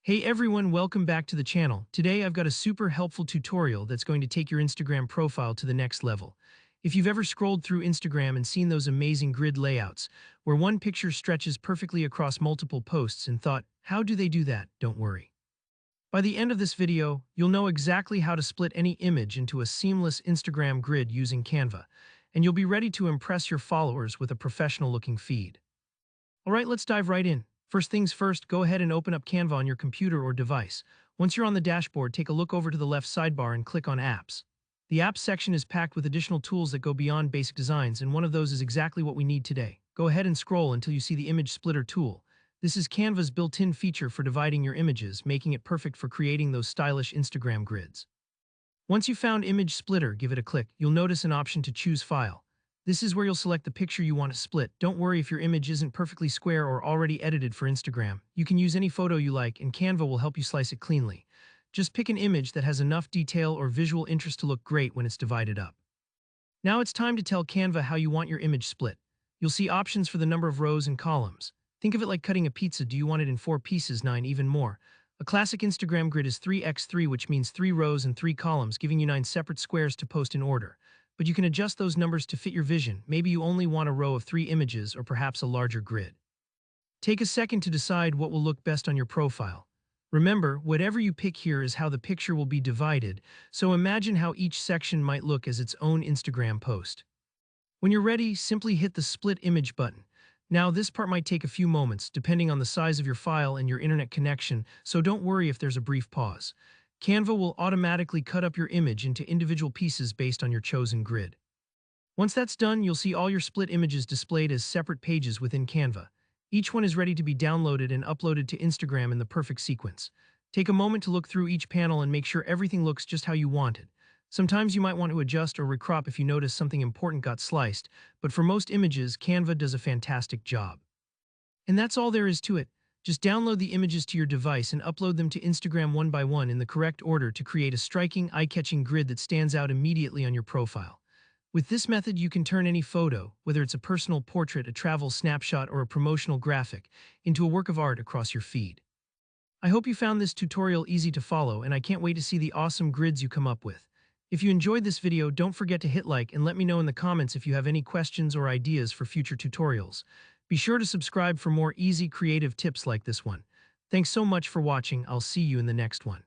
Hey everyone, welcome back to the channel. Today I've got a super helpful tutorial that's going to take your Instagram profile to the next level. If you've ever scrolled through Instagram and seen those amazing grid layouts, where one picture stretches perfectly across multiple posts and thought, how do they do that? Don't worry. By the end of this video, you'll know exactly how to split any image into a seamless Instagram grid using Canva, and you'll be ready to impress your followers with a professional-looking feed. Alright, let's dive right in. First things first, go ahead and open up Canva on your computer or device. Once you're on the dashboard, take a look over to the left sidebar and click on Apps. The Apps section is packed with additional tools that go beyond basic designs, and one of those is exactly what we need today. Go ahead and scroll until you see the Image Splitter tool. This is Canva's built-in feature for dividing your images, making it perfect for creating those stylish Instagram grids. Once you've found Image Splitter, give it a click. You'll notice an option to choose file. This is where you'll select the picture you want to split. Don't worry if your image isn't perfectly square or already edited for Instagram. You can use any photo you like, and Canva will help you slice it cleanly. Just pick an image that has enough detail or visual interest to look great when it's divided up. Now it's time to tell Canva how you want your image split. You'll see options for the number of rows and columns. Think of it like cutting a pizza. Do you want it in 4 pieces, 9, even more? A classic Instagram grid is 3x3, which means 3 rows and 3 columns, giving you 9 separate squares to post in order. But you can adjust those numbers to fit your vision. Maybe you only want a row of 3 images or perhaps a larger grid. Take a second to decide what will look best on your profile. Remember, whatever you pick here is how the picture will be divided, so imagine how each section might look as its own Instagram post. When you're ready, simply hit the Split Image button. Now, this part might take a few moments, depending on the size of your file and your internet connection, so don't worry if there's a brief pause. Canva will automatically cut up your image into individual pieces based on your chosen grid. Once that's done, you'll see all your split images displayed as separate pages within Canva. Each one is ready to be downloaded and uploaded to Instagram in the perfect sequence. Take a moment to look through each panel and make sure everything looks just how you want it. Sometimes you might want to adjust or recrop if you notice something important got sliced, but for most images, Canva does a fantastic job. And that's all there is to it. Just download the images to your device and upload them to Instagram one by one in the correct order to create a striking, eye-catching grid that stands out immediately on your profile. With this method, you can turn any photo, whether it's a personal portrait, a travel snapshot, or a promotional graphic, into a work of art across your feed. I hope you found this tutorial easy to follow, and I can't wait to see the awesome grids you come up with. If you enjoyed this video, don't forget to hit like and let me know in the comments if you have any questions or ideas for future tutorials. Be sure to subscribe for more easy creative tips like this one. Thanks so much for watching. I'll see you in the next one.